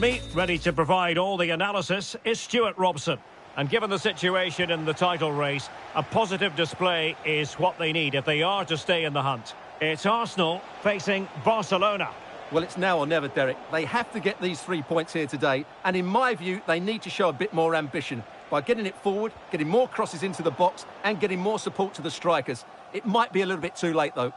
me, ready to provide all the analysis, is Stuart Robson. And given the situation in the title race, a positive display is what they need if they are to stay in the hunt. It's Arsenal facing Barcelona. Well, it's now or never, Derek. They have to get these 3 points here today. And in my view, they need to show a bit more ambition by getting it forward, getting more crosses into the box and getting more support to the strikers. It might be a little bit too late, though.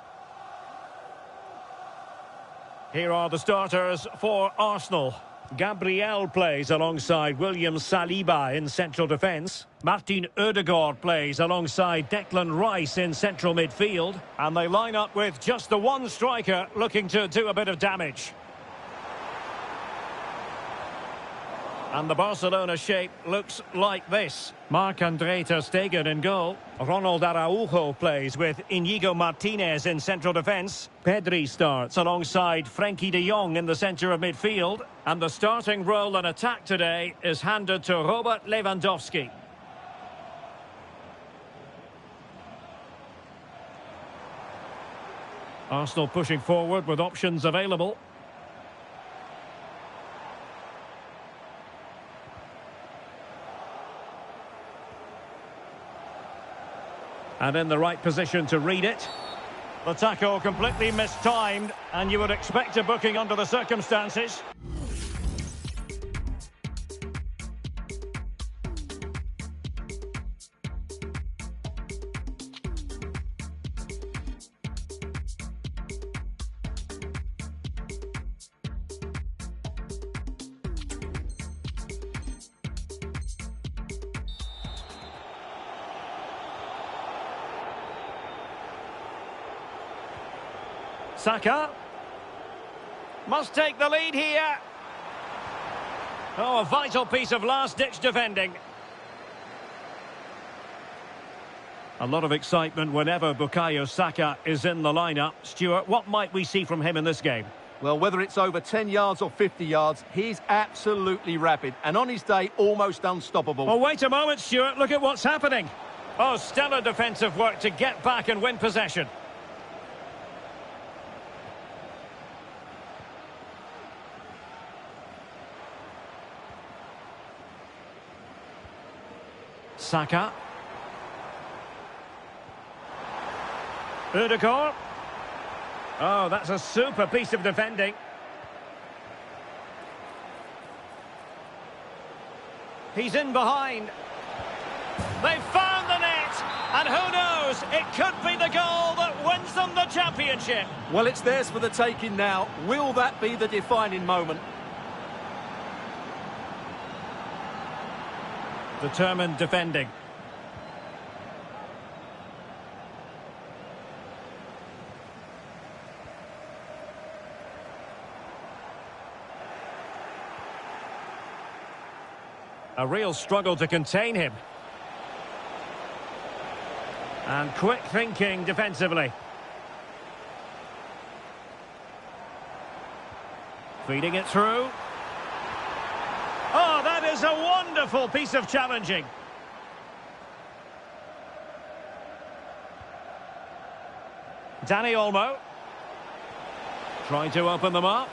Here are the starters for Arsenal. Gabriel plays alongside William Saliba in central defence. Martin Ødegaard plays alongside Declan Rice in central midfield. And they line up with just the one striker looking to do a bit of damage. And the Barcelona shape looks like this. Marc-André ter Stegen in goal. Ronald Araujo plays with Inigo Martinez in central defence. Pedri starts alongside Frenkie de Jong in the centre of midfield. And the starting role in attack today is handed to Robert Lewandowski. Arsenal pushing forward with options available. And in the right position to read it. The tackle completely mistimed, and you would expect a booking under the circumstances. Saka must take the lead here. Oh, a vital piece of last-ditch defending. A lot of excitement whenever Bukayo Saka is in the lineup. Stuart, what might we see from him in this game? Well, whether it's over 10 yards or 50 yards, he's absolutely rapid. And on his day, almost unstoppable. Oh, wait a moment, Stuart. Look at what's happening. Oh, stellar defensive work to get back and win possession. Saka. Ødegaard. Oh, that's a super piece of defending. He's in behind. They've found the net. And who knows, it could be the goal that wins them the championship. Well, it's theirs for the taking now. Will that be the defining moment? Determined defending. A real struggle to contain him. And quick thinking defensively. Feeding it through. Oh, that is a wonderful piece of challenging. Dani Olmo. Trying to open them up.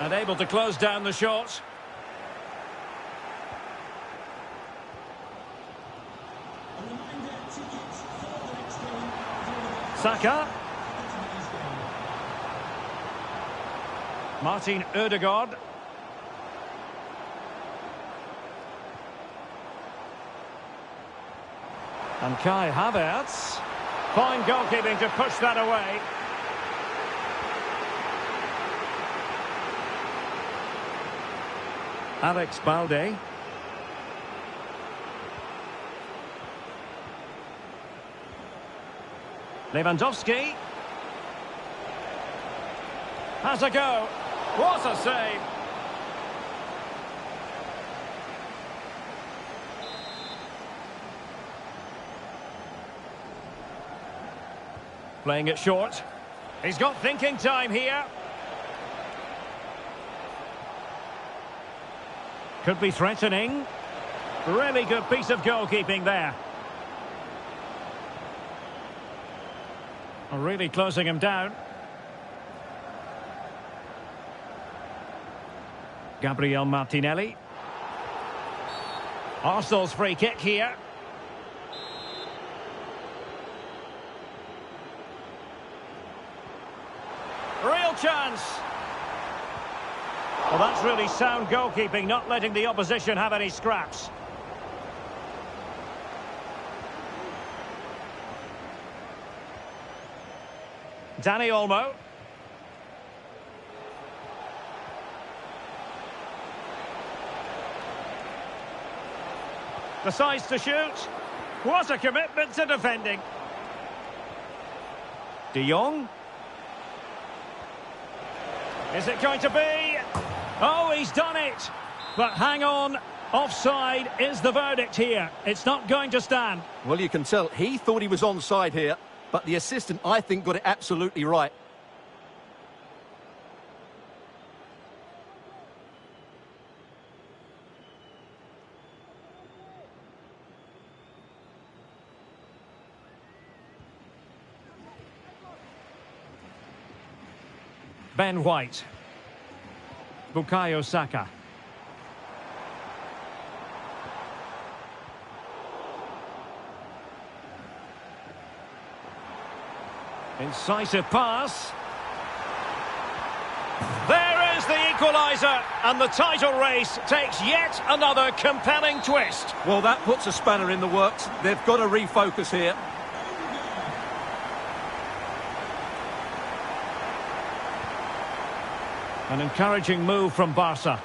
And able to close down the shot. Saka. Martin Ødegaard. And Kai Havertz. Fine goalkeeping to push that away. Alex Balde. Lewandowski. Has a go. What a save. Playing it short. He's got thinking time here. Could be threatening. Really good piece of goalkeeping there. Really closing him down. Gabriel Martinelli. Arsenal's free kick here. Real chance. Well, that's really sound goalkeeping, not letting the opposition have any scraps. Danny Olmo. Decides to shoot. What a commitment to defending. De Jong. Is it going to be? Oh, he's done it. But hang on. Offside is the verdict here. It's not going to stand. Well, you can tell he thought he was onside here, but the assistant, I think, got it absolutely right. Ben White. Bukayo Saka. Incisive pass. There is the equaliser, and the title race takes yet another compelling twist. Well, that puts a spanner in the works. They've got to refocus here. An encouraging move from Barca.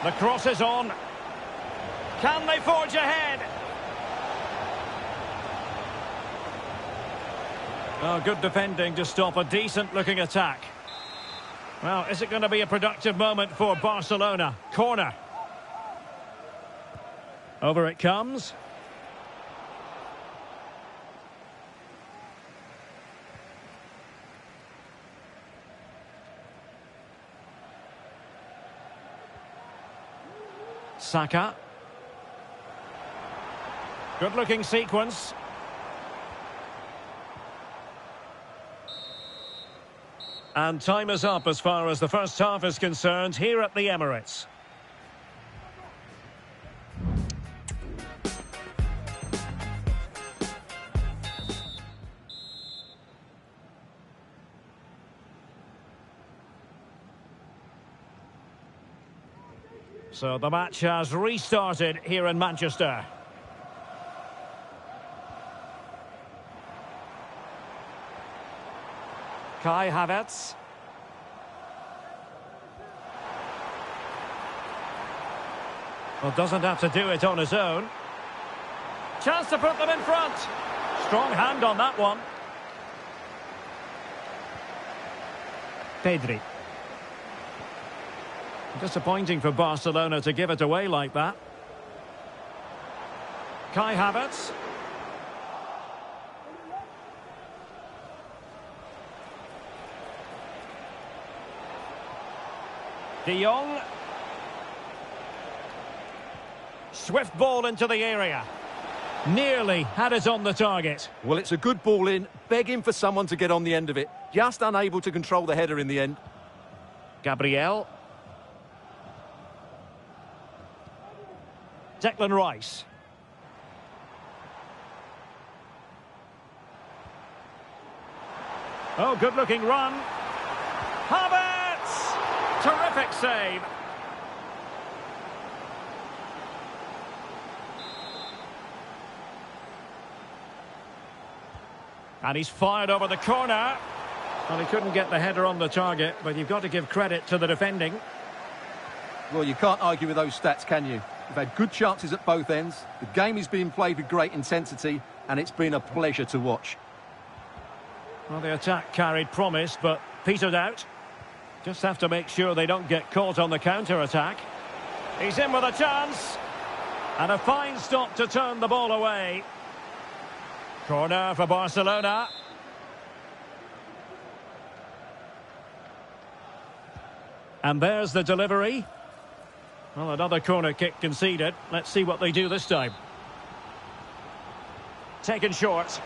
The cross is on. Can they forge ahead? Oh, good defending to stop a decent-looking attack. Well, is it going to be a productive moment for Barcelona? Corner. Over it comes. Saka. Good-looking sequence. And time is up as far as the first half is concerned here at the Emirates. So the match has restarted here in Manchester. Kai Havertz. Well, doesn't have to do it on his own. Chance to put them in front. Strong hand on that one. Pedri. Disappointing for Barcelona to give it away like that. Kai Havertz. De Jong. Swift ball into the area. Nearly had it on the target. Well, it's a good ball in, begging for someone to get on the end of it. Just unable to control the header in the end. Gabriel. Declan Rice. Oh, good-looking run. Havertz! Terrific save. And he's fired over the corner. Well, he couldn't get the header on the target, but you've got to give credit to the defending. Well, you can't argue with those stats, can you? We've had good chances at both ends. The game is being played with great intensity, and it's been a pleasure to watch. Well, the attack carried promise, but petered out. Just have to make sure they don't get caught on the counter-attack. He's in with a chance. And a fine stop to turn the ball away. Corner for Barcelona. And there's the delivery. Well, another corner kick conceded. Let's see what they do this time. Taken short.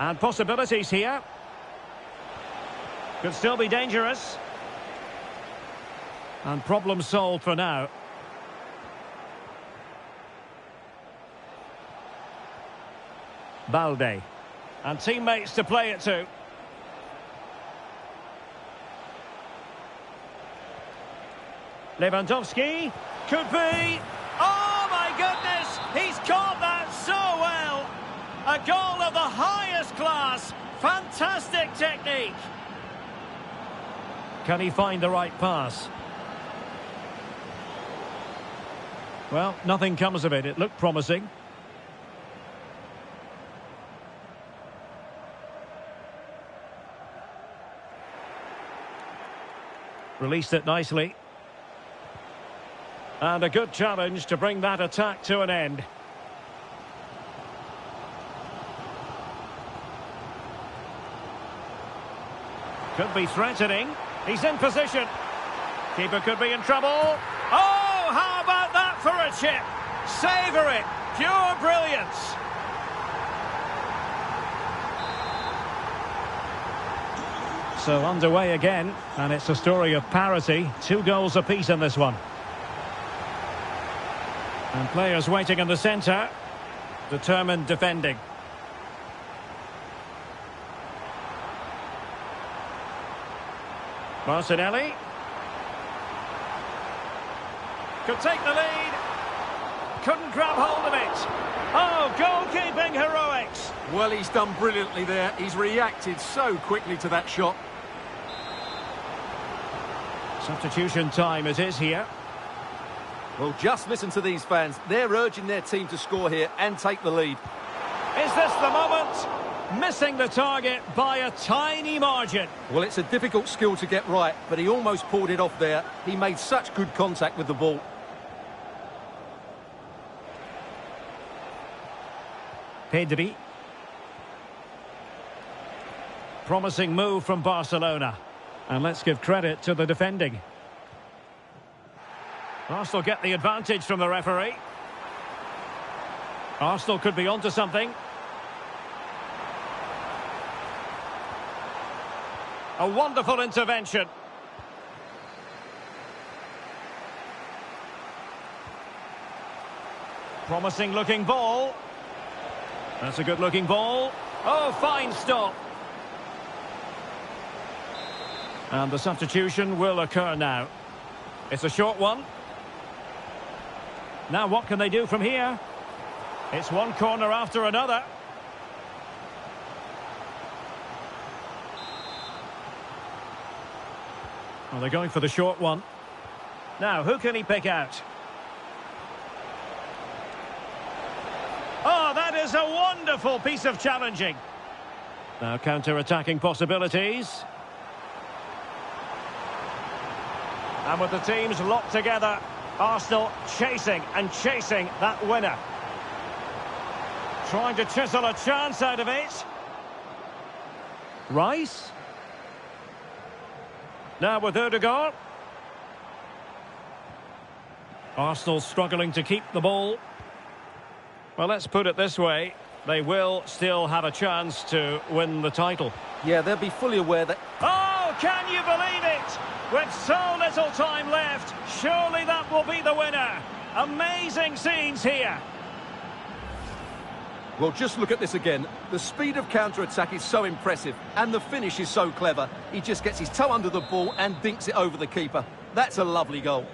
And possibilities here. Could still be dangerous. And problem solved for now. Balde. And teammates to play it to. Lewandowski. Could be. Oh, my goodness! He's caught that so well! A goal of the highest class. Fantastic technique. Can he find the right pass? Well, nothing comes of it. It looked promising. Released it nicely. And a good challenge to bring that attack to an end. Could be threatening. He's in position. Keeper could be in trouble. Oh, how about that for a chip? Savour it. Pure brilliance. So underway again, and it's a story of parity. 2 goals apiece in this one. And players waiting in the centre. Determined defending. Martinelli. Could take the lead. Couldn't grab hold of it. Oh, goalkeeping heroics. Well, he's done brilliantly there. He's reacted so quickly to that shot. Substitution time it is here. Well, just listen to these fans. They're urging their team to score here and take the lead. Is this the moment? Missing the target by a tiny margin. Well, it's a difficult skill to get right, but he almost pulled it off there. He made such good contact with the ball. Pedri. Promising move from Barcelona. And let's give credit to the defending. Arsenal get the advantage from the referee. Arsenal could be onto something. A wonderful intervention. Promising looking ball. That's a good looking ball. Oh, fine stop. And the substitution will occur now. It's a short one. Now what can they do from here? It's one corner after another. Well, they're going for the short one. Now, who can he pick out? Oh, that is a wonderful piece of challenging. Now, counter-attacking possibilities. And with the teams locked together, Arsenal chasing and chasing that winner. Trying to chisel a chance out of it. Rice. Now with Ødegaard. Arsenal struggling to keep the ball. Well, let's put it this way. They will still have a chance to win the title. Yeah, they'll be fully aware that... Oh, can you believe it? With so little time left, surely that will be the winner. Amazing scenes here. Well, just look at this again. The speed of counter-attack is so impressive, and the finish is so clever. He just gets his toe under the ball and dinks it over the keeper. That's a lovely goal.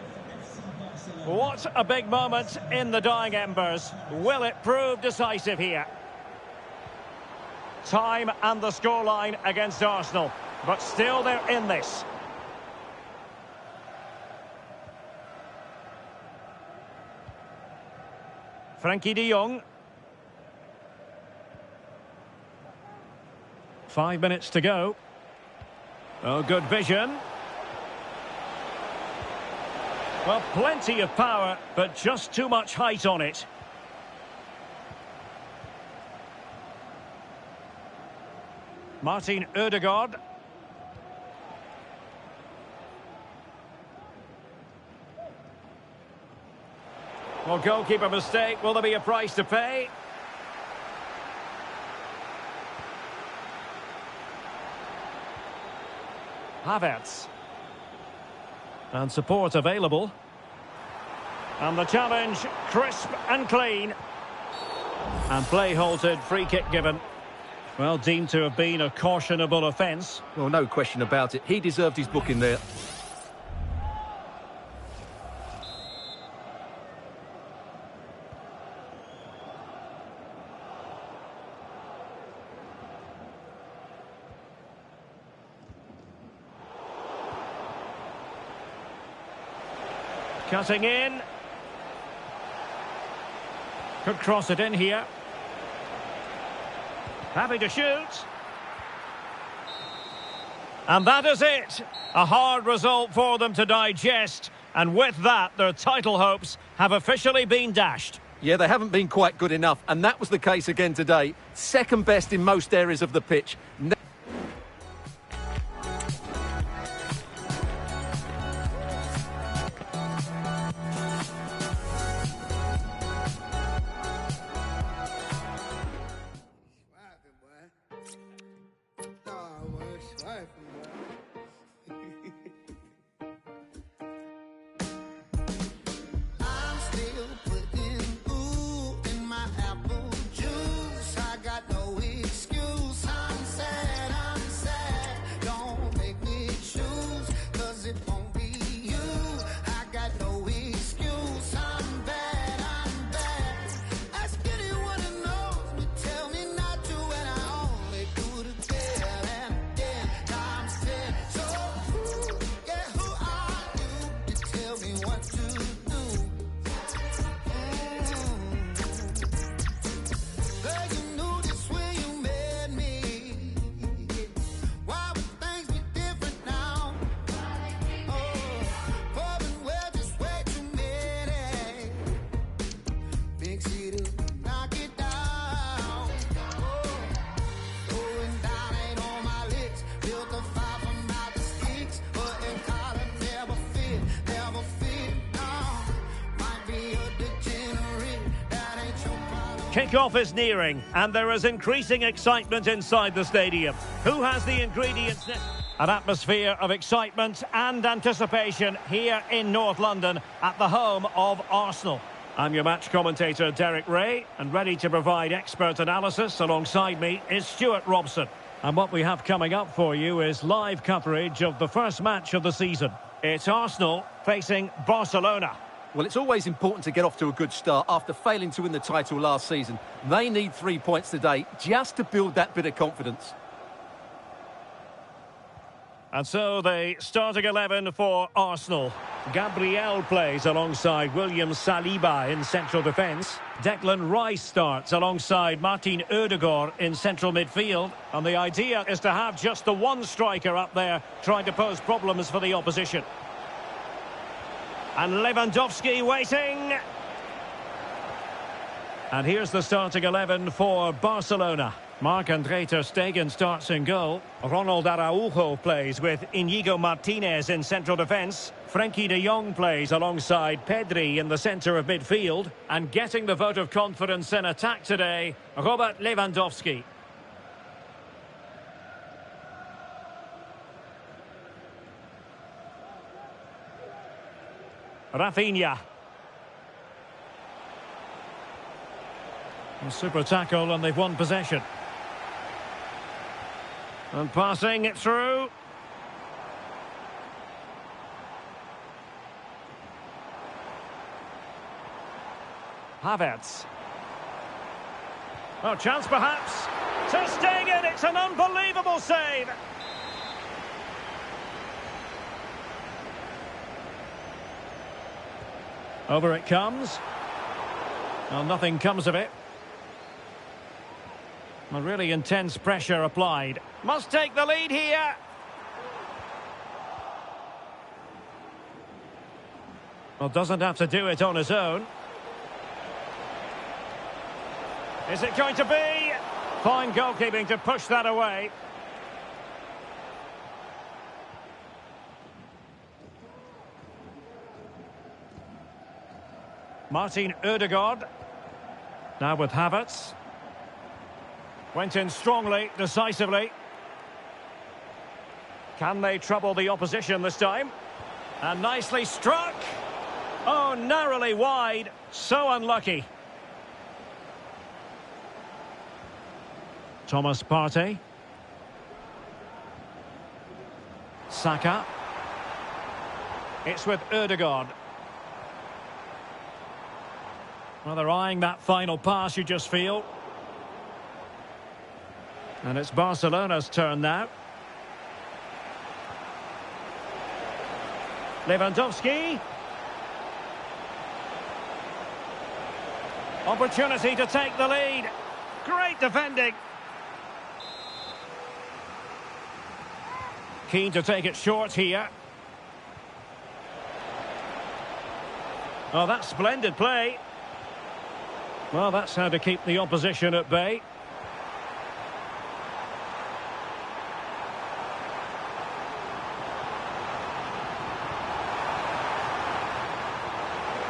What a big moment in the dying embers. Will it prove decisive here? Time and the scoreline against Arsenal, but still they're in this. Frankie de Jong. 5 minutes to go. Oh, good vision. Well, plenty of power, but just too much height on it. Martin Ødegaard. Well, goalkeeper mistake. Will there be a price to pay? Havertz. And support available. And the challenge, crisp and clean. And play halted, free kick given. Well, deemed to have been a cautionable offence. Well, no question about it. He deserved his booking there. Cutting in. Could cross it in here. Happy to shoot. And that is it. A hard result for them to digest. And with that, their title hopes have officially been dashed. Yeah, they haven't been quite good enough. And that was the case again today. Second best in most areas of the pitch. Kick-off is nearing, and there is increasing excitement inside the stadium. Who has the ingredients? An atmosphere of excitement and anticipation here in North London at the home of Arsenal. I'm your match commentator, Derek Ray, and ready to provide expert analysis alongside me is Stuart Robson. And what we have coming up for you is live coverage of the first match of the season. It's Arsenal facing Barcelona. Well, it's always important to get off to a good start after failing to win the title last season. They need 3 points today just to build that bit of confidence. And so the starting 11 for Arsenal. Gabriel plays alongside William Saliba in central defence. Declan Rice starts alongside Martin Ødegaard in central midfield. And the idea is to have just the one striker up there trying to pose problems for the opposition. And Lewandowski waiting. And here's the starting 11 for Barcelona. Marc-Andre ter Stegen starts in goal. Ronald Araujo plays with Inigo Martinez in central defence. Frenkie de Jong plays alongside Pedri in the centre of midfield. And getting the vote of confidence in attack today, Robert Lewandowski. Rafinha. A super tackle and they've won possession. And passing it through. Havertz. Oh, chance perhaps. Ter Stegen, it's an unbelievable save. Over it comes. Well, nothing comes of it. A really intense pressure applied. Must take the lead here. Well, doesn't have to do it on his own. Is it going to be? Fine goalkeeping to push that away. Martin Ødegaard. Now with Havertz. Went in strongly, decisively. Can they trouble the opposition this time? And nicely struck. Oh, narrowly wide. So unlucky. Thomas Partey. Saka. It's with Ødegaard. Well, they're eyeing that final pass, you just feel. And it's Barcelona's turn now. Lewandowski. Opportunity to take the lead. Great defending. Keen to take it short here. Oh, that's splendid play. Well, that's how to keep the opposition at bay.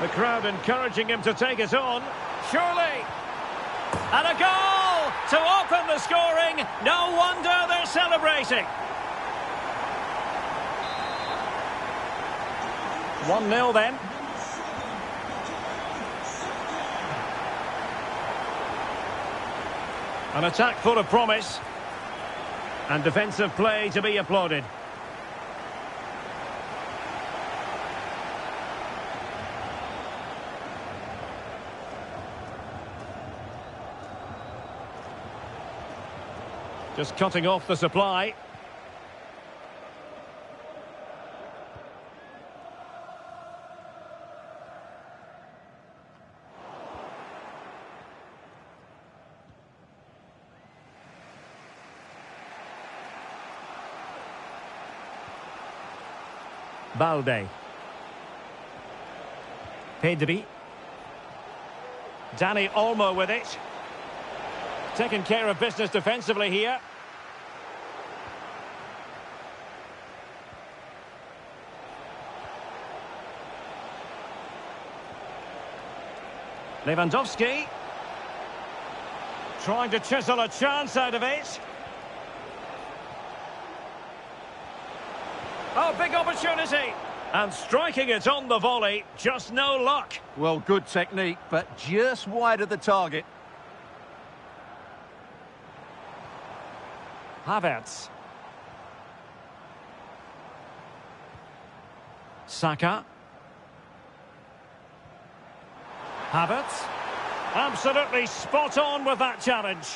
The crowd encouraging him to take it on. Surely. And a goal to open the scoring. No wonder they're celebrating. 1-0 then. An attack full of promise. And defensive play to be applauded. Just cutting off the supply. Balde. Pedri. Dani Olmo with it. Taking care of business defensively here. Lewandowski. Trying to chisel a chance out of it. Oh, big opportunity. And striking it on the volley, just no luck. Well, good technique, but just wide of the target. Havertz. Saka. Havertz. Absolutely spot on with that challenge.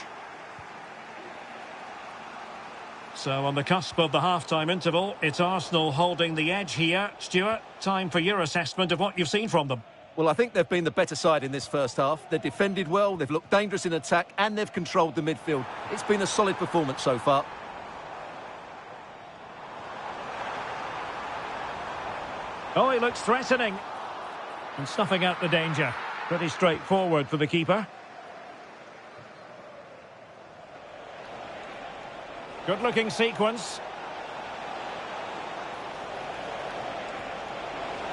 So on the cusp of the half-time interval, it's Arsenal holding the edge here. Stuart, time for your assessment of what you've seen from them. Well, I think they've been the better side in this first half. They've defended well, they've looked dangerous in attack, and they've controlled the midfield. It's been a solid performance so far. Oh, he looks threatening. And snuffing out the danger. Pretty straightforward for the keeper. Good-looking sequence.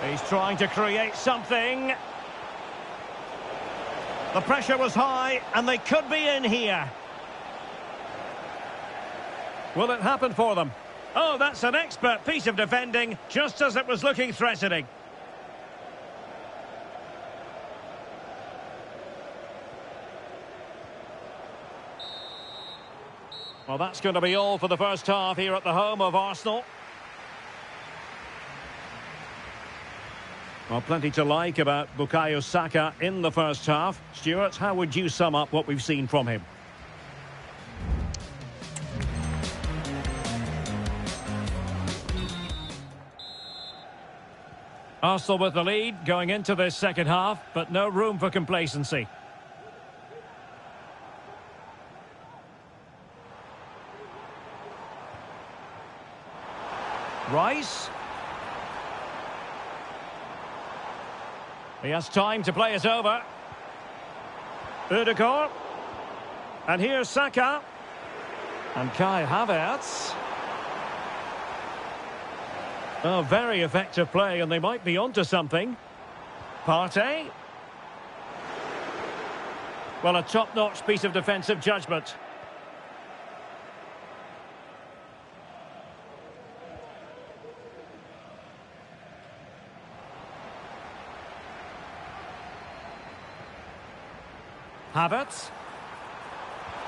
He's trying to create something. The pressure was high, and they could be in here. Will it happen for them? Oh, that's an expert piece of defending, just as it was looking threatening. Well, that's going to be all for the first half here at the home of Arsenal. Well, plenty to like about Bukayo Saka in the first half. Stuart, how would you sum up what we've seen from him? Arsenal with the lead going into this second half, but no room for complacency. Rice. He has time to play it over. Ødegaard. And here's Saka. And Kai Havertz. Oh, very effective play, and they might be onto something. Partey. Well, a top-notch piece of defensive judgment. Havertz.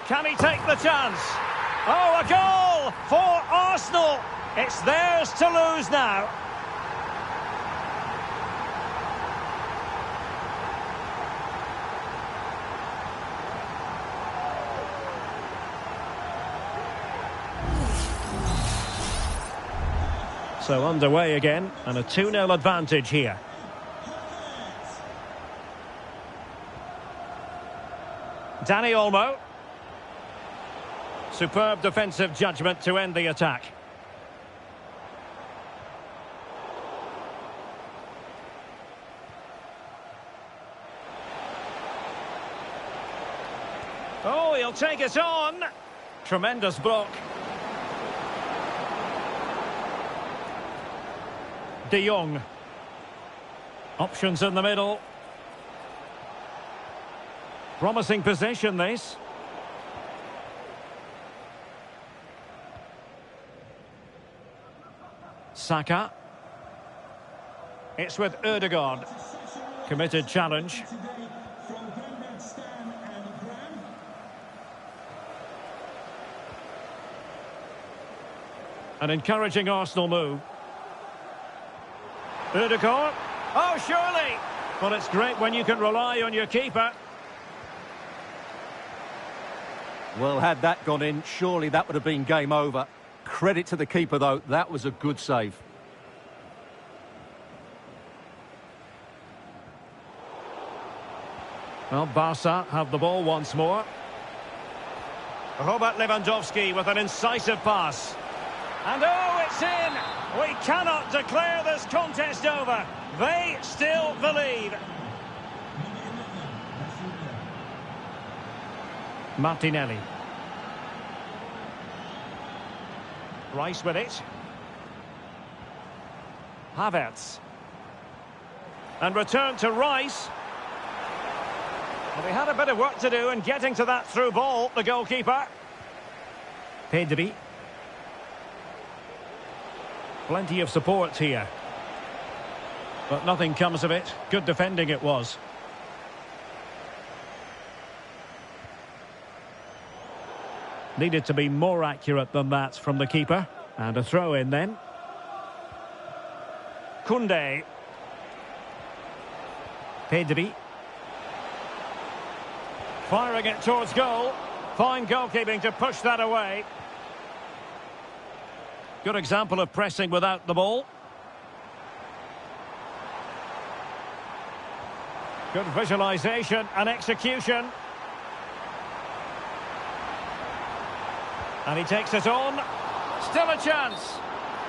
Can he take the chance? Oh, a goal for Arsenal. It's theirs to lose now. So underway again, and a 2-0 advantage here. Dani Olmo. Superb defensive judgment to end the attack. Oh, he'll take it on. Tremendous block. De Jong. Options in the middle. Promising possession, this. Saka. It's with Ødegaard. Committed challenge. An encouraging Arsenal move. Ødegaard. Oh, surely. Well, it's great when you can rely on your keeper. Well, had that gone in, surely that would have been game over. Credit to the keeper, though. That was a good save. Well, Barca have the ball once more. Robert Lewandowski with an incisive pass. And oh, it's in! We cannot declare this contest over. They still believe. Martinelli. Rice with it. Havertz. And return to Rice. Well, he had a bit of work to do in getting to that through ball, the goalkeeper. Pedri. Plenty of support here. But nothing comes of it. Good defending it was. Needed to be more accurate than that from the keeper. And a throw in then. Koundé. Pedri. Firing it towards goal. Fine goalkeeping to push that away. Good example of pressing without the ball. Good visualisation and execution. And he takes it on. Still a chance.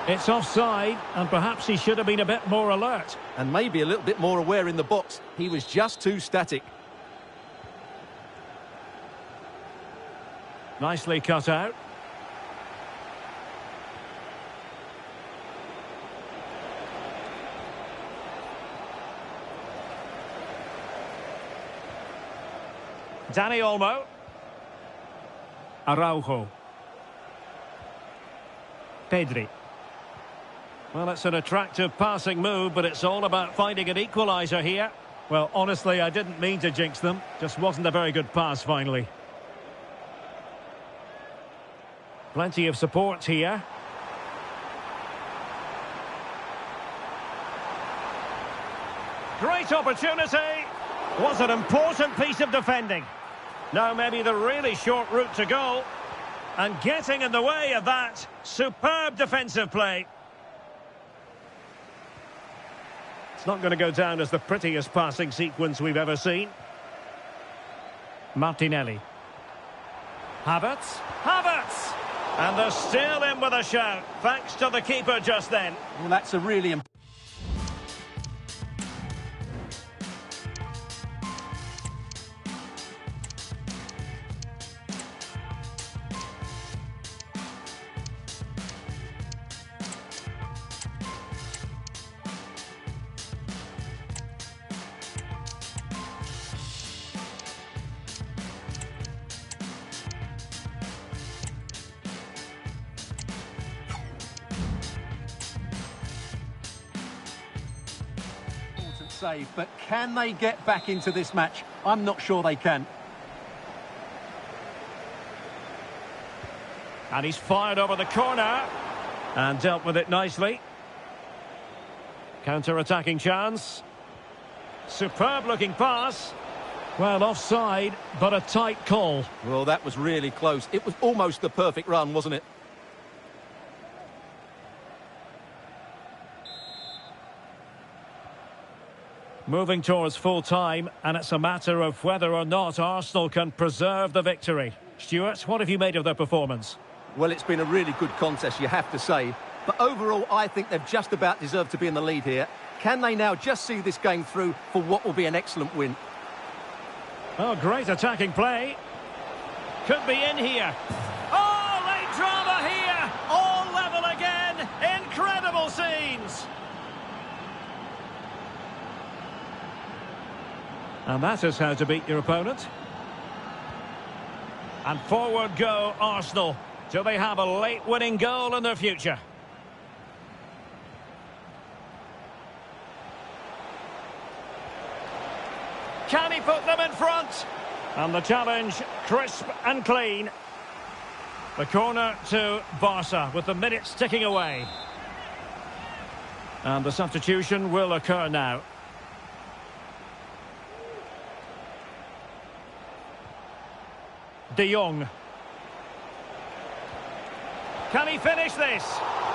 It's offside, and perhaps he should have been a bit more alert. And maybe a little bit more aware in the box. He was just too static. Nicely cut out. Dani Olmo. Araujo. Pedri. Well, it's an attractive passing move, but it's all about finding an equaliser here. Well, honestly, I didn't mean to jinx them. Just wasn't a very good pass, finally. Plenty of support here. Great opportunity. Was an important piece of defending. Now maybe the really short route to goal. And getting in the way of that. Superb defensive play. It's not going to go down as the prettiest passing sequence we've ever seen. Martinelli. Havertz. Havertz! And they're still in with a shout, thanks to the keeper just then. Well, that's a really important... save, but can they get back into this match? I'm not sure they can. And he's fired over the corner. And dealt with it nicely. Counter-attacking chance. Superb looking pass. Well, offside, but a tight call. Well, that was really close. It was almost the perfect run, wasn't it? Moving towards full time, and it's a matter of whether or not Arsenal can preserve the victory. Stuart, what have you made of their performance? Well, it's been a really good contest, you have to say. But overall, I think they've just about deserved to be in the lead here. Can they now just see this game through for what will be an excellent win? Oh, great attacking play. Could be in here. Oh, late drama here. All level again. Incredible scenes. And that is how to beat your opponent. And forward go Arsenal. Do they have a late winning goal in their future? Can he put them in front? And the challenge, crisp and clean. The corner to Barca with the minutes ticking away. And the substitution will occur now. De Jong. Can he finish this?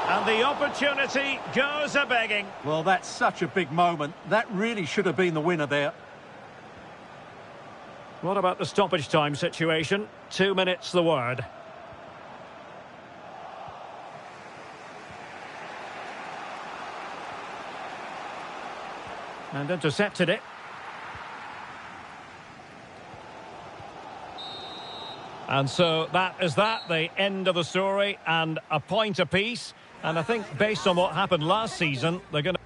And the opportunity goes a-begging. Well, that's such a big moment. That really should have been the winner there. What about the stoppage time situation? 2 minutes the word. And intercepted it. And so that is that, the end of the story, and a point apiece. And I think based on what happened last season, they're going to...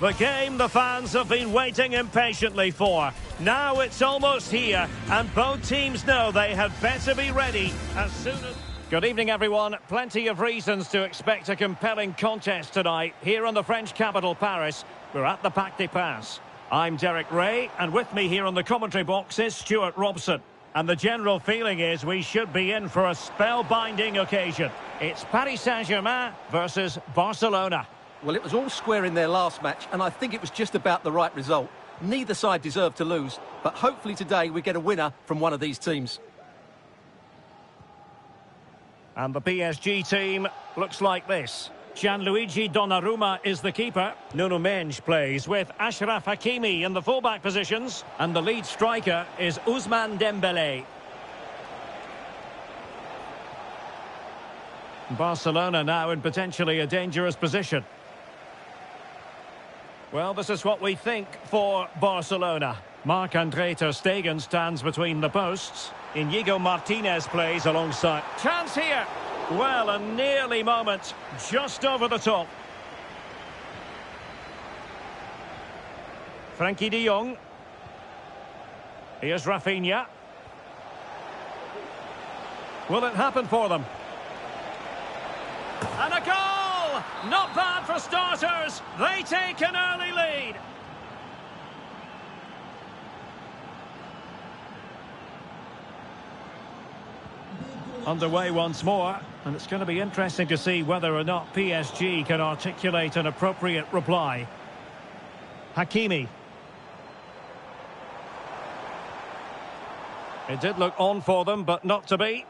The game the fans have been waiting impatiently for. Now it's almost here, and both teams know they had better be ready as soon as... Good evening, everyone. Plenty of reasons to expect a compelling contest tonight here in the French capital, Paris. We're at the Parc des Princes. I'm Derek Ray, and with me here on the commentary box is Stuart Robson. And the general feeling is we should be in for a spellbinding occasion. It's Paris Saint-Germain versus Barcelona. Well, it was all square in their last match, and I think it was just about the right result. Neither side deserved to lose, but hopefully today we get a winner from one of these teams. And the PSG team looks like this. Gianluigi Donnarumma is the keeper. Nuno Mendes plays with Achraf Hakimi in the fullback positions. And the lead striker is Ousmane Dembélé. Barcelona now in potentially a dangerous position. Well, this is what we think for Barcelona. Marc-Andre ter Stegen stands between the posts. Inigo Martinez plays alongside. Chance here. Well, a nearly moment. Just over the top. Frankie de Jong. Here's Rafinha. Will it happen for them? And a goal! Not bad for starters. They take an early lead. Underway once more, and it's going to be interesting to see whether or not PSG can articulate an appropriate reply. Hakimi. It did look on for them, but not to be.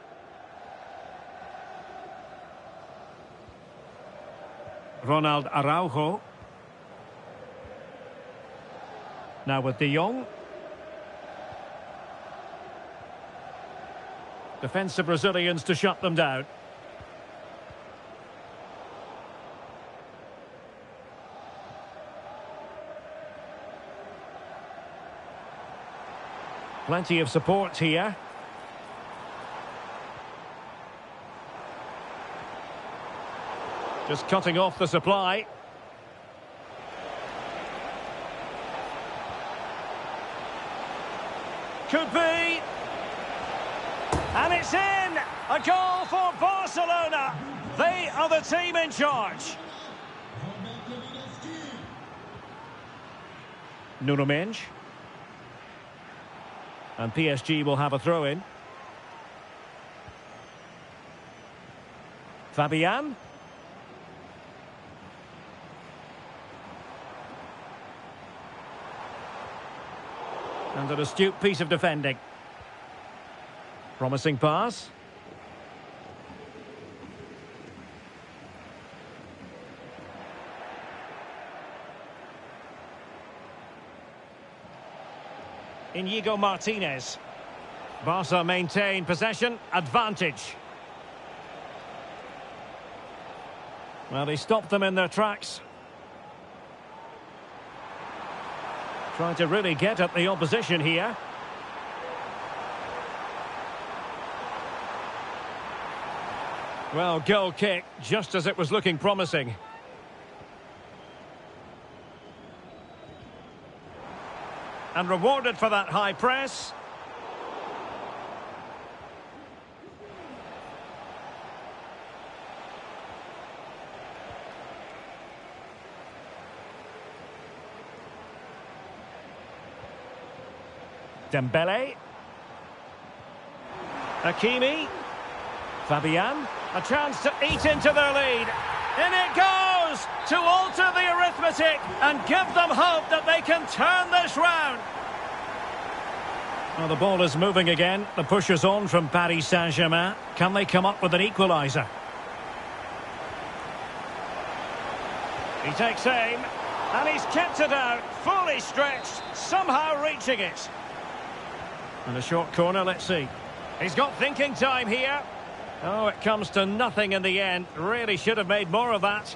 Ronald Araujo. Now with De Jong. Defensive Brazilians to shut them down. Plenty of support here. Just cutting off the supply. Could be. And it's in! A goal for Barcelona. They are the team in charge. Nuno Mendes. And PSG will have a throw-in. Fabian. And an astute piece of defending. Promising pass. Inigo Martinez. Barca maintain possession, advantage. Well, he stopped them in their tracks. Trying to really get at the opposition here. Well, goal kick, just as it was looking promising. And rewarded for that high press. Dembele. Hakimi. Fabian. A chance to eat into their lead. In it goes to alter the arithmetic and give them hope that they can turn this round. Well, the ball is moving again. The push is on from Paris Saint-Germain. Can they come up with an equaliser? He takes aim. And he's kept it out. Fully stretched. Somehow reaching it. And a short corner, let's see. He's got thinking time here. Oh, it comes to nothing in the end. Really should have made more of that.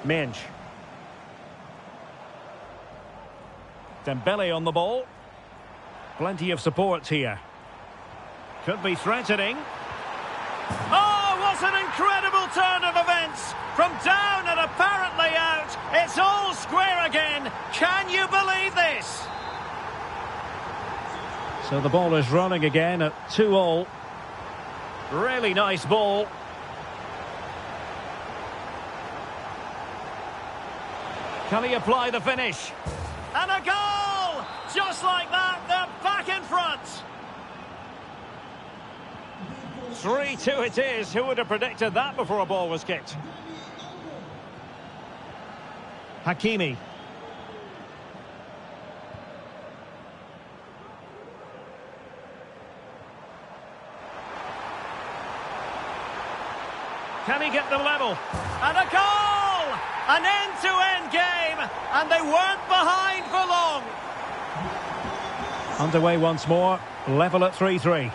Mendes. Dembele on the ball. Plenty of support here. Could be threatening. Oh, what an incredible turn of events! From down and apparently out, it's all square again. Can you believe this? So the ball is running again at 2-2. Really nice ball. Can he apply the finish? And a goal! Just like that, they're back in front. 3-2 it is. Who would have predicted that before a ball was kicked? Hakimi. Can he get them level? And a goal! An end-to-end game, and they weren't behind for long. Underway once more, level at 3-3.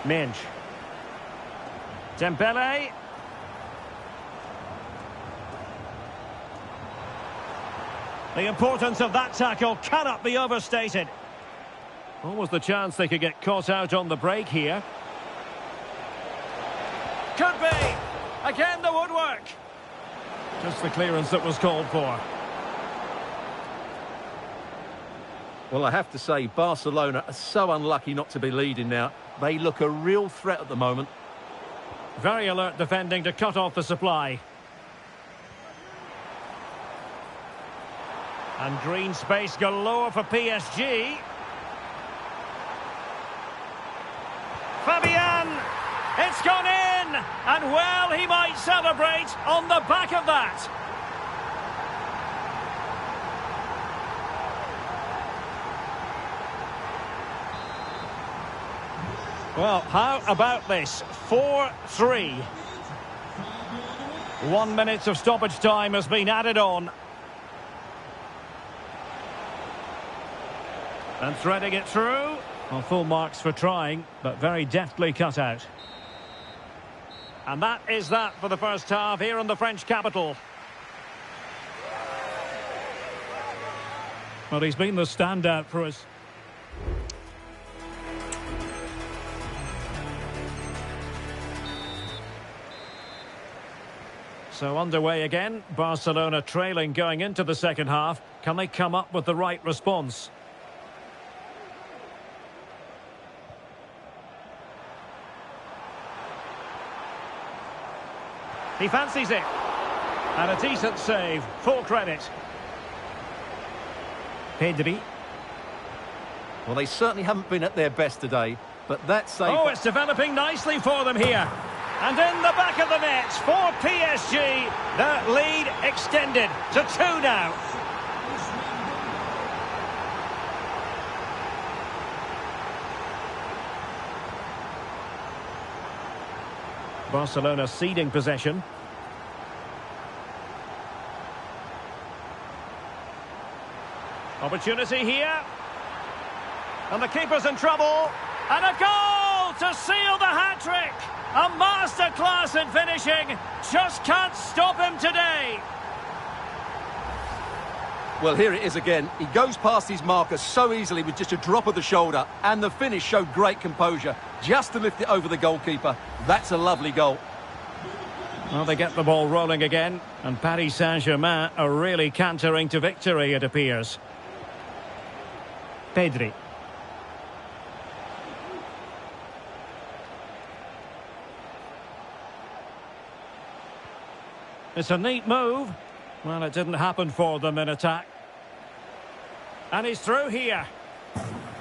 Mendes. Dembele. The importance of that tackle cannot be overstated. Almost the chance they could get caught out on the break here. Could be. Again, the woodwork. Just the clearance that was called for. Well, I have to say, Barcelona are so unlucky not to be leading now. They look a real threat at the moment. Very alert defending to cut off the supply. And green space galore for PSG. And well, he might celebrate on the back of that. Well, how about this? 4-3. 1 minute of stoppage time has been added on. And threading it through. Well, full marks for trying, but very deftly cut out. And that is that for the first half here in the French capital. Well, he's been the standout for us. So underway again, Barcelona trailing going into the second half. Can they come up with the right response? He fancies it. And a decent save, full credit. Pedri. Well, they certainly haven't been at their best today, but that save... Oh, it's developing nicely for them here. And in the back of the net for PSG, the lead extended to 2 now. Barcelona ceding possession. Opportunity here. And the keeper's in trouble. And a goal to seal the hat-trick. A masterclass in finishing. Just can't stop him today. Well, here it is again. He goes past his marker so easily with just a drop of the shoulder. And the finish showed great composure. Just to lift it over the goalkeeper. That's a lovely goal. Well, they get the ball rolling again. And Paris Saint-Germain are really cantering to victory, it appears. Pedri. It's a neat move. Well, it didn't happen for them in attack. And he's through here.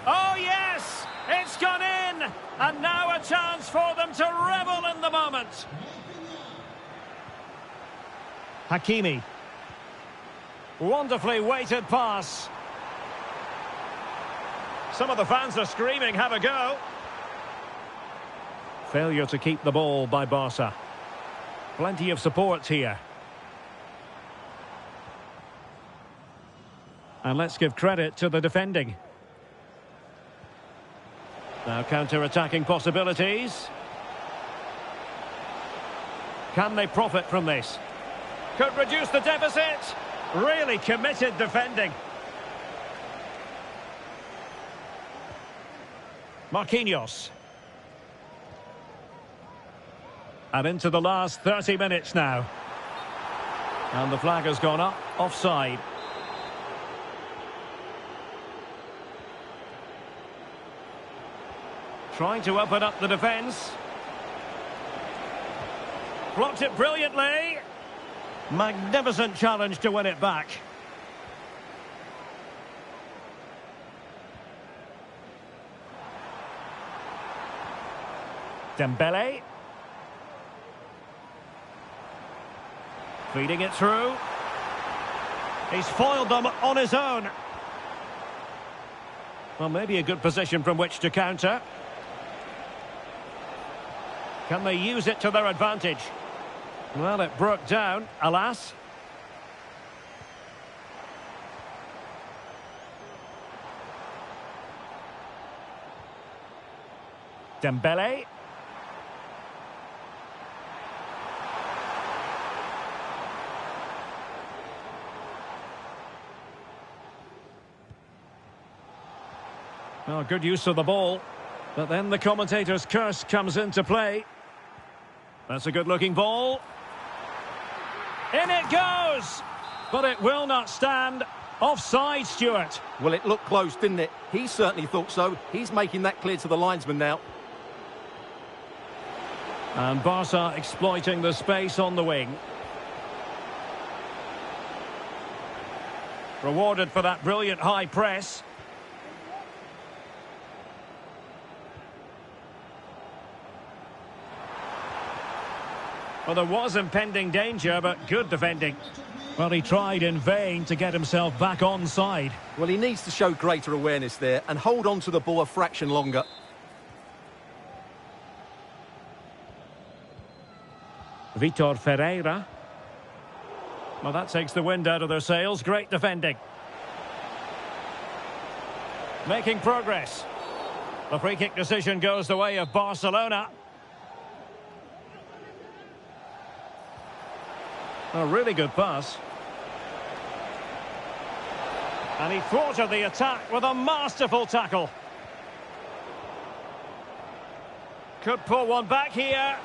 Oh, yes! It's gone in! And now a chance for them to revel in the moment. Hakimi. Wonderfully weighted pass. Some of the fans are screaming, have a go. Failure to keep the ball by Barca. Plenty of support here. And let's give credit to the defending. Now counter-attacking possibilities. Can they profit from this? Could reduce the deficit. Really committed defending. Marquinhos. And into the last 30 minutes now. And the flag has gone up, offside. Trying to open up the defence. Blocked it brilliantly. Magnificent challenge to win it back. Dembele. Feeding it through. He's foiled them on his own. Well, maybe a good position from which to counter. Can they use it to their advantage? Well, it broke down, alas. Dembele. Well, good use of the ball. But then the commentator's curse comes into play. That's a good-looking ball. In it goes! But it will not stand. Offside, Stuart. Well, it looked close, didn't it? He certainly thought so. He's making that clear to the linesman now. And Barca exploiting the space on the wing. Rewarded for that brilliant high press. Well, there was impending danger, but good defending. Well, he tried in vain to get himself back onside. Well, he needs to show greater awareness there and hold on to the ball a fraction longer. Vitor Ferreira. Well, that takes the wind out of their sails. Great defending. Making progress. The free kick decision goes the way of Barcelona. A really good pass. And he thwarted the attack with a masterful tackle. Could pull one back here.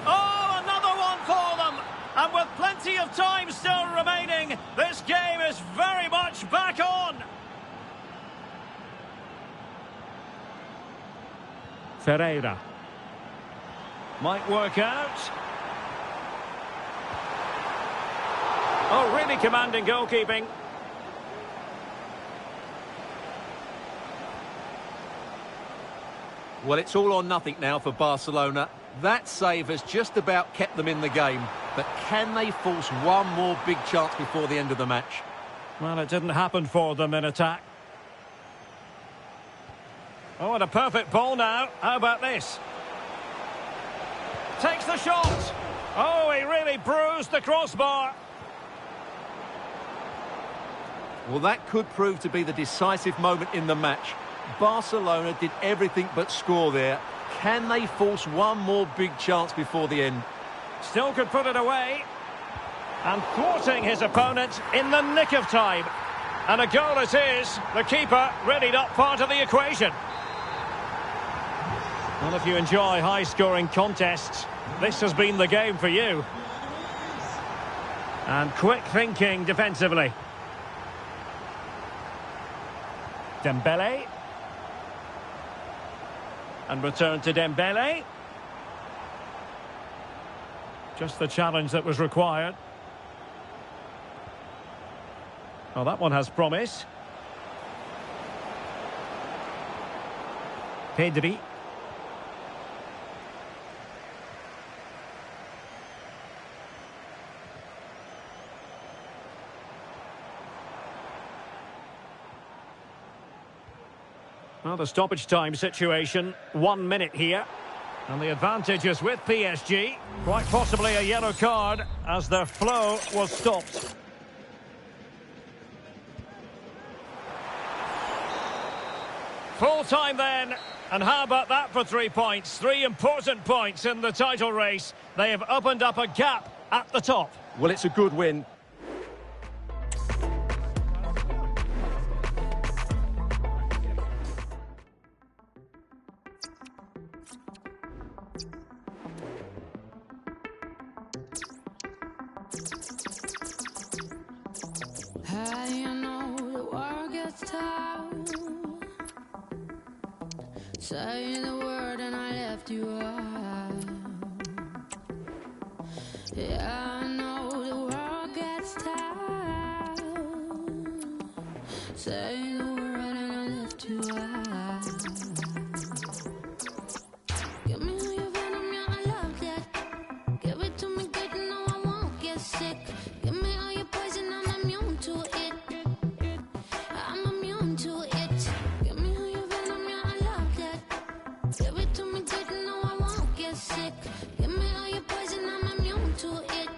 Oh, another one for them! And with plenty of time still remaining, this game is very much back on. Ferreira. Might work out. Oh, really commanding goalkeeping. Well, it's all or nothing now for Barcelona. That save has just about kept them in the game. But can they force one more big chance before the end of the match? Well, it didn't happen for them in attack. Oh, and a perfect ball now. How about this? Takes the shot. Oh, he really bruised the crossbar. Well, that could prove to be the decisive moment in the match. Barcelona did everything but score there. Can they force one more big chance before the end? Still could put it away. And thwarting his opponent in the nick of time. And a goal it is. The keeper really not part of the equation. Well, if you enjoy high-scoring contests, this has been the game for you. And quick thinking defensively. Dembele. And return to Dembele. Just the challenge that was required. Well, that one has promise. Pedri. Well, the stoppage time situation, 1 minute here. And the advantage is with PSG. Quite possibly a yellow card as their flow was stopped. Full time then. And how about that for 3 points? 3 important points in the title race. They have opened up a gap at the top. Well, it's a good win. Hey, you know the world gets tough. Say the word and I left you out. Yeah, I know the world gets tough. Say the word and I left you out. Give me all your venom, yeah, I love that. Give it to me good, no, I won't get sick. Give me all your poison, I'm immune to it. I'm immune to it. Give me all your venom, yeah, I love that. Give it to me good, no, I won't get sick. Give me all your poison, I'm immune to it.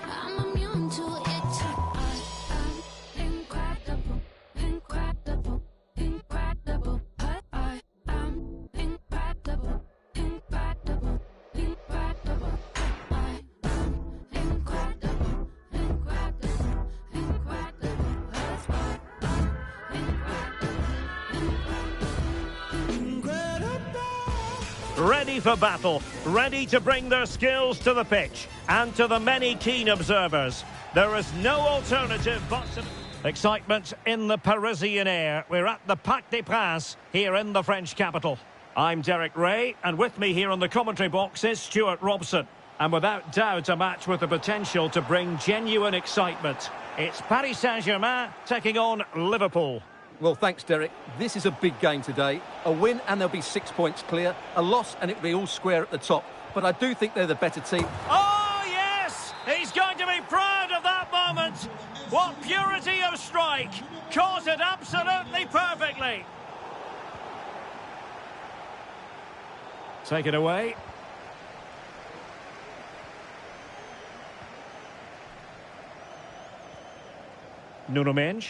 I'm immune to it. I am incredible, incredible, incredible. I am incredible, incredible, incredible. I am incredible, incredible, incredible. That's why I'm incredible. Ready for battle, ready to bring their skills to the pitch. And to the many keen observers, there is no alternative but to... Excitement in the Parisian air. We're at the Parc des Princes here in the French capital. I'm Derek Ray, and with me here on the commentary box is Stuart Robson. And without doubt, a match with the potential to bring genuine excitement. It's Paris Saint-Germain taking on Liverpool. Well, thanks, Derek. This is a big game today. A win and they'll be 6 points clear. A loss and it'll be all square at the top. but I do think they're the better team. Oh, yes! He's going to be proud of that moment. What purity of strike. Caught it absolutely perfectly. Take it away. Nuno Mendes.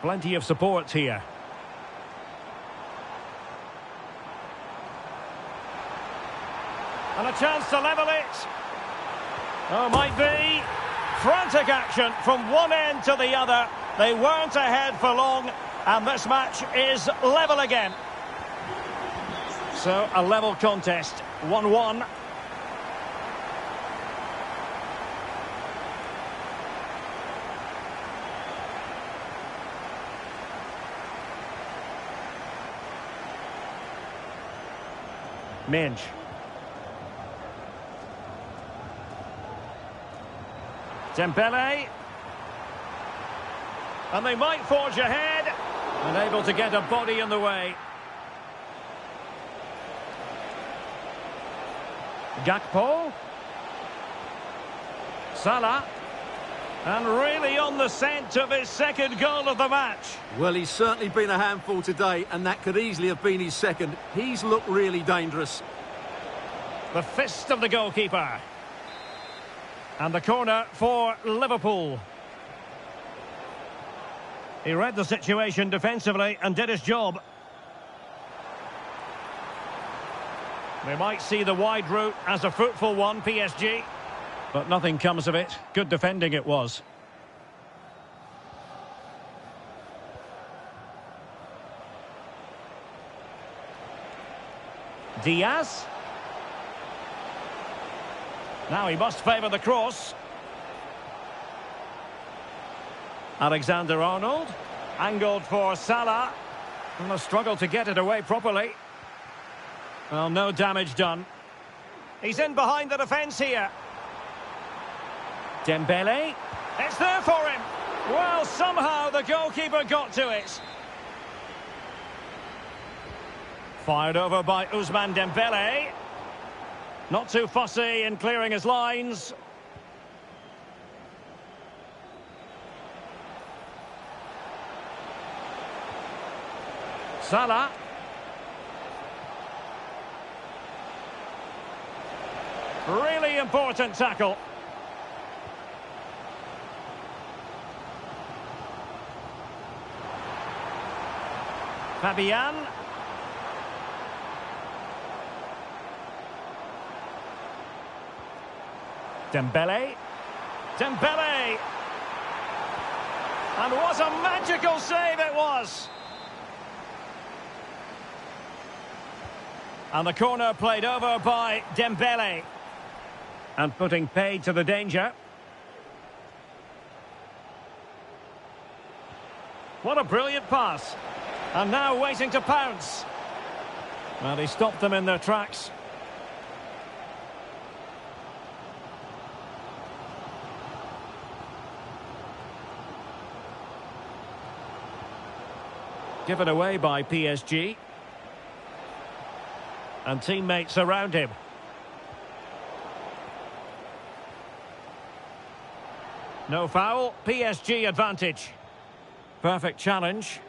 Plenty of support here. And a chance to level it. Oh, might be. Frantic action from one end to the other. They weren't ahead for long, and this match is level again. So, a level contest, 1-1. Mendes. Dembele. And they might forge ahead. Unable to get a body in the way. Gakpo. Salah. And really on the scent of his second goal of the match. Well, he's certainly been a handful today, and that could easily have been his second. He's looked really dangerous. The fist of the goalkeeper. And the corner for Liverpool. He read the situation defensively and did his job. They might see the wide route as a fruitful one, PSG. But nothing comes of it. Good defending it was. Diaz. Now he must favour the cross. Alexander-Arnold. Angled for Salah. And a struggle to get it away properly. Well, no damage done. He's in behind the defence here. Dembele. It's there for him. Well, somehow the goalkeeper got to it. Fired over by Ousmane Dembele. Not too fussy in clearing his lines. Salah. Really important tackle. Fabian. Dembele. Dembele! And what a magical save it was! And the corner played over by Dembele. And putting paid to the danger. What a brilliant pass. And now waiting to pounce. Well, he stopped them in their tracks. Given away by PSG. And teammates around him. No foul, PSG advantage. Perfect challenge.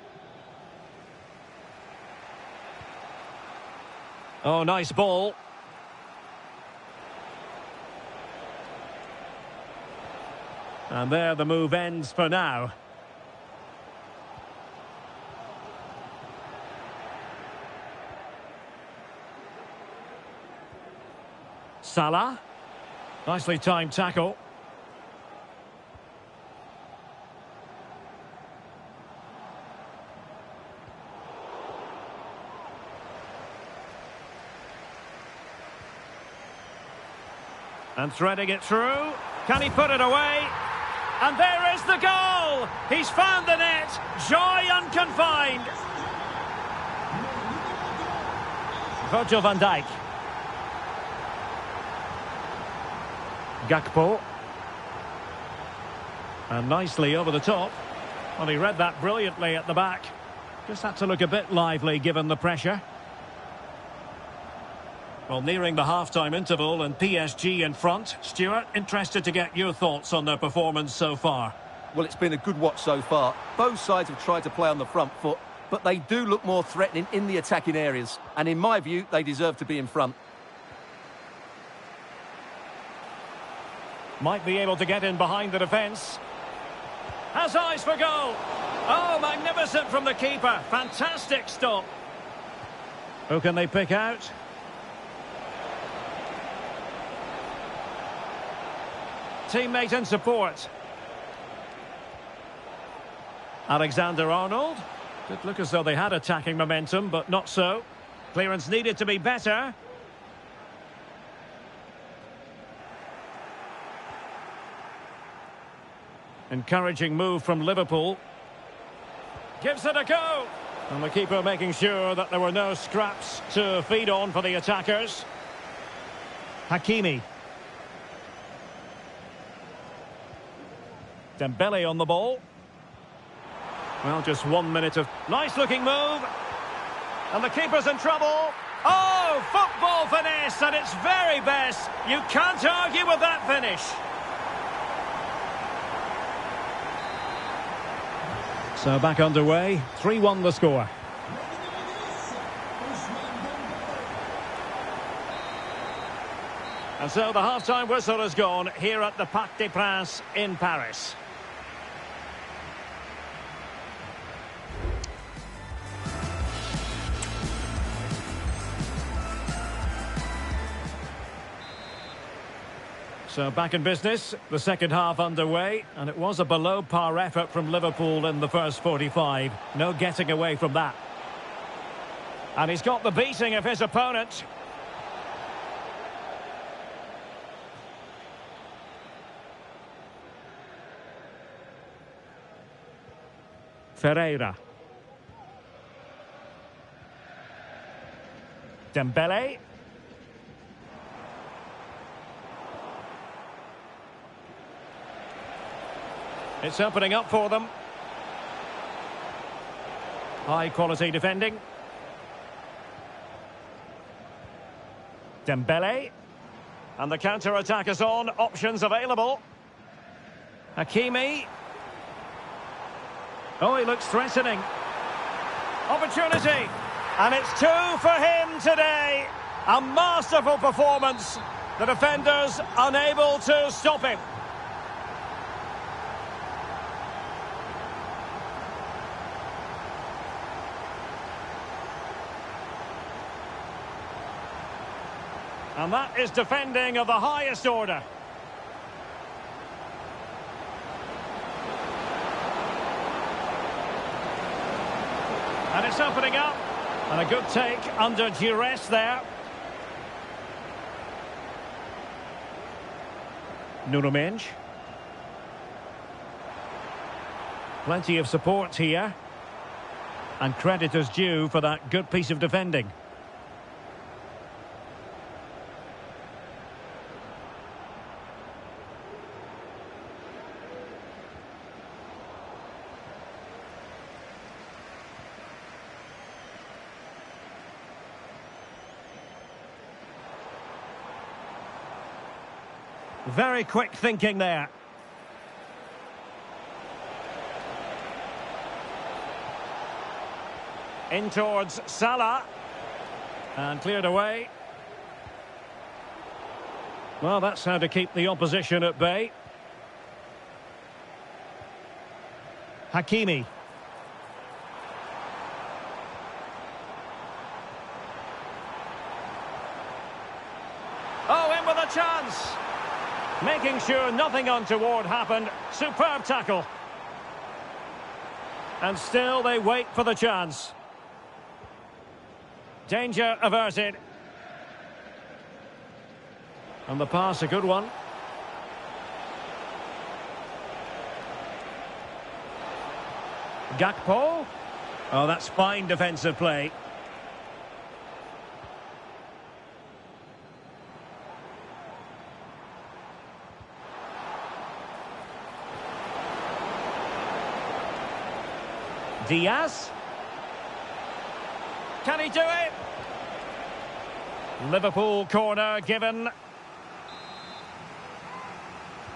Oh, nice ball. And there the move ends for now. Salah. Nicely timed tackle. And threading it through. Can he put it away? And there is the goal! He's found the net. Joy unconfined. Virgil van Dijk. Gakpo. And nicely over the top. Well, he read that brilliantly at the back. Just had to look a bit lively given the pressure. Well, nearing the half-time interval and PSG in front. Stuart, interested to get your thoughts on their performance so far. Well, it's been a good watch so far. Both sides have tried to play on the front foot, but they do look more threatening in the attacking areas. And in my view, they deserve to be in front. Might be able to get in behind the defence. Has eyes for goal. Oh, magnificent from the keeper. Fantastic stop. Who can they pick out? Teammate and support. Alexander-Arnold. Did look as though they had attacking momentum, but not so. Clearance needed to be better. Encouraging move from Liverpool. Gives it a go. And the keeper making sure that there were no scraps to feed on for the attackers. Hakimi. Dembele on the ball. Well, just 1 minute of nice looking move. And the keeper's in trouble. Oh, football finesse at its very best. You can't argue with that finish. So back underway, 3-1 the score. And so the half-time whistle has gone here at the Parc des Princes in Paris. So back in business, the second half underway, and it was a below-par effort from Liverpool in the first 45. No getting away from that. And he's got the beating of his opponent. Ferreira. Dembele. It's opening up for them. High quality defending. Dembele. And the counter-attack is on. Options available. Hakimi. Oh, he looks threatening. Opportunity. And it's 2 for him today. A masterful performance. The defenders unable to stop him. And that is defending of the highest order. And it's opening up. And a good take under duress there. Nuno Mendes. Plenty of support here. And credit is due for that good piece of defending. Very quick thinking there. In towards Salah. And cleared away. Well, that's how to keep the opposition at bay. Hakimi. Oh, in with a chance. Making sure nothing untoward happened. Superb tackle. And still they wait for the chance. Danger averted. And the pass, a good one. Gakpo. Oh, that's fine defensive play. Diaz. Can he do it? Liverpool corner given.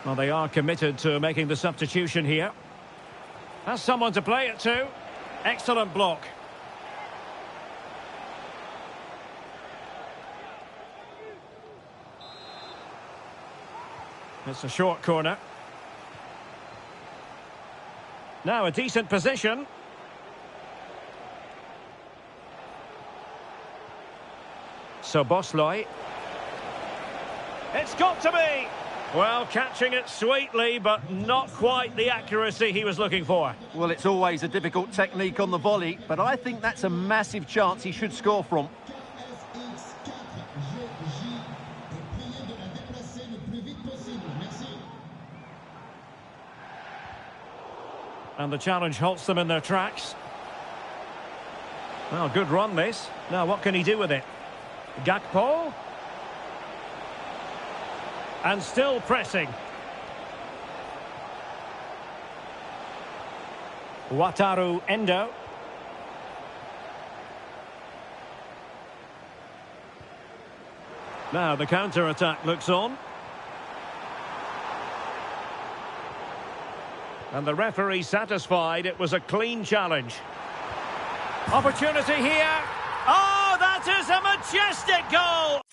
Well, they are committed to making the substitution here. Has someone to play it to. Excellent block. It's a short corner. Now a decent position. So Bosloy. It's got to be! Well, catching it sweetly, but not quite the accuracy he was looking for. Well, it's always a difficult technique on the volley, but I think that's a massive chance he should score from. And the challenge halts them in their tracks. Well, good run this. Now, what can he do with it? Gakpo. And still pressing. Wataru Endo. Now the counter-attack looks on. And the referee satisfied it was a clean challenge. Opportunity here. Oh, that is a majestic goal!